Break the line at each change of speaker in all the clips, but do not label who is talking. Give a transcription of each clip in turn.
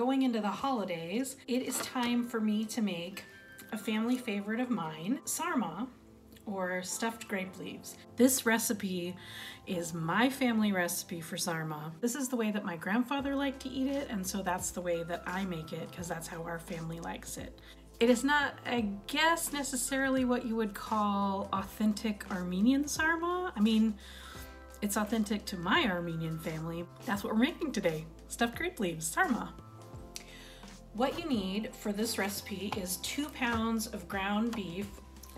going into the holidays, it is time for me to make a family favorite of mine, sarma, or stuffed grape leaves. This recipe is my family recipe for sarma. This is the way that my grandfather liked to eat it, and so that's the way that I make it because that's how our family likes it. It is not, I guess, necessarily what you would call authentic Armenian sarma. I mean, it's authentic to my Armenian family. That's what we're making today, stuffed grape leaves, sarma. What you need for this recipe is 2 pounds of ground beef.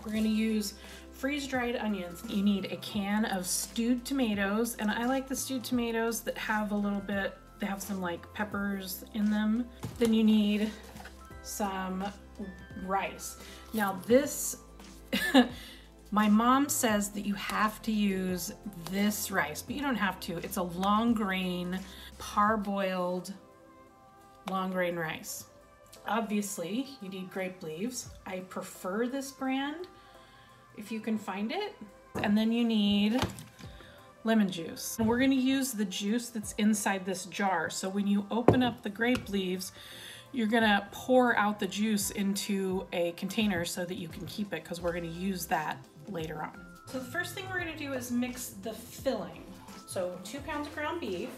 We're gonna use freeze-dried onions. You need a can of stewed tomatoes, and I like the stewed tomatoes that have a little bit, they have some like peppers in them. Then you need some rice. Now this, my mom says that you have to use this rice, but you don't have to. It's a long grain, parboiled long grain rice. Obviously, you need grape leaves. I prefer this brand if you can find it. And then you need lemon juice. And we're gonna use the juice that's inside this jar. So when you open up the grape leaves, you're gonna pour out the juice into a container so that you can keep it, because we're gonna use that later on. So the first thing we're gonna do is mix the filling. So 2 pounds of ground beef,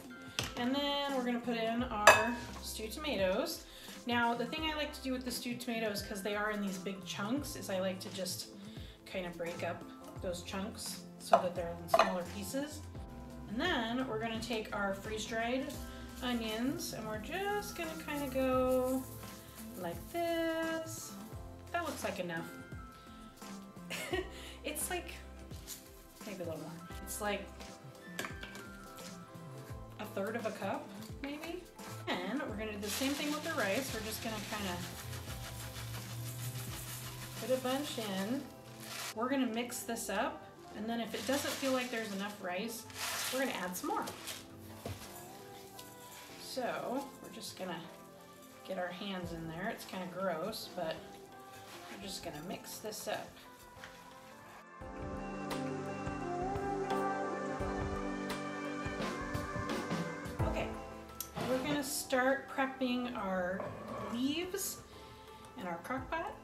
and then we're gonna put in our stewed tomatoes. Now, the thing I like to do with the stewed tomatoes, because they are in these big chunks, is I like to just kind of break up those chunks so that they're in smaller pieces. And then we're gonna take our freeze-dried onions, and we're just gonna kind of go like this. That looks like enough. It's like, maybe a little more. It's like 1/3 of a cup, maybe. And we're gonna do the same thing with the rice. We're just gonna kind of put a bunch in. We're gonna mix this up, and then if it doesn't feel like there's enough rice, we're gonna add some more. So we're just gonna get our hands in there. It's kind of gross, but we're just gonna mix this up. Okay, we're gonna start prepping our leaves in our crock pot.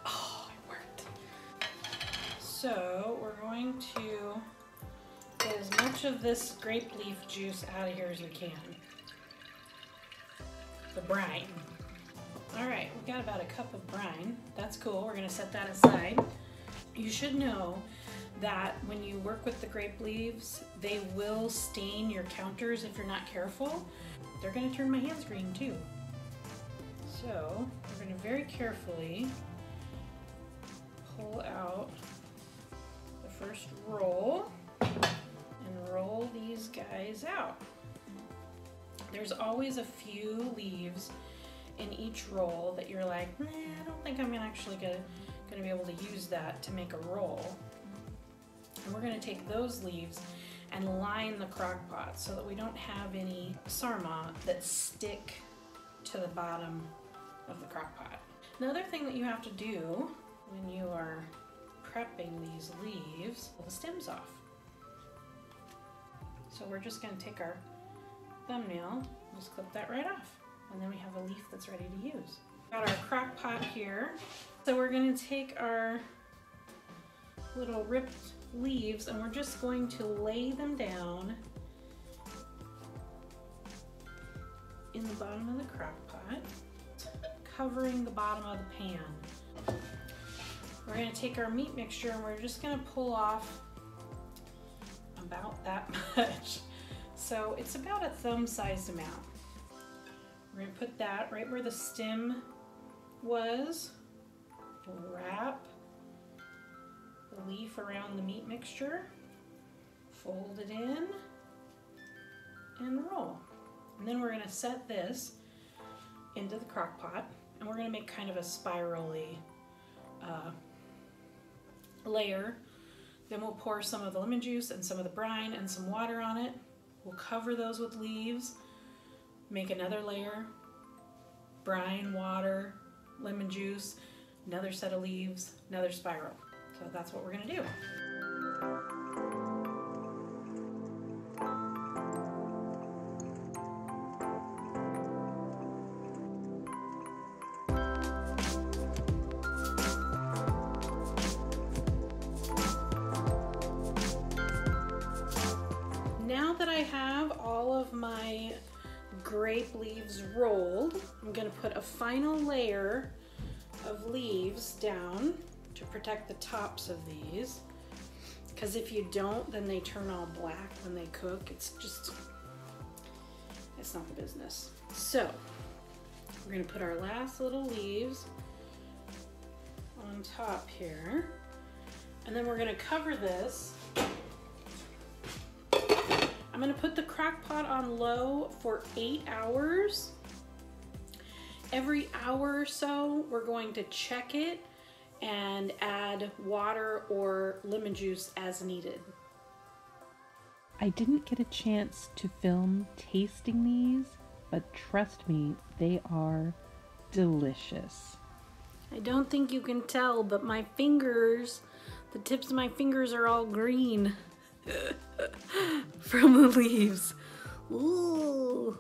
Oh, it worked. So we're going to get as much of this grape leaf juice out of here as we can. The brine. All right, we've got about a cup of brine. That's cool, we're gonna set that aside. You should know that when you work with the grape leaves, they will stain your counters if you're not careful. They're gonna turn my hands green too. So we're gonna very carefully pull out the first roll and roll these guys out. There's always a few leaves in each roll that you're like, I don't think I'm actually gonna be able to use that to make a roll. And we're gonna take those leaves and line the crock pot so that we don't have any sarma that stick to the bottom of the crock pot. Another thing that you have to do when you are prepping these leaves, pull the stems off. So we're just gonna take our thumbnail, just clip that right off. And then we have a leaf that's ready to use. Got our crock pot here. So we're gonna take our little ripped leaves and we're just going to lay them down in the bottom of the crock pot, covering the bottom of the pan. We're gonna take our meat mixture and we're just gonna pull off about that much. So it's about a thumb-sized amount. We're gonna put that right where the stem was, wrap the leaf around the meat mixture, fold it in, and roll. And then we're gonna set this into the crock pot, and we're gonna make kind of a spirally layer. Then we'll pour some of the lemon juice and some of the brine and some water on it. We'll cover those with leaves, make another layer, brine, water, lemon juice, another set of leaves, another spiral. So that's what we're gonna do. have all of my grape leaves rolled, I'm gonna put a final layer of leaves down to protect the tops of these. Because if you don't, then they turn all black when they cook. It's not the business. So we're gonna put our last little leaves on top here. And then we're gonna cover this. I'm gonna put the crock pot on low for 8 hours. Every hour or so, we're going to check it and add water or lemon juice as needed.
I didn't get a chance to film tasting these, but trust me, they are delicious.
I don't think you can tell, but my fingers, the tips of my fingers are all green from the leaves. Ooh.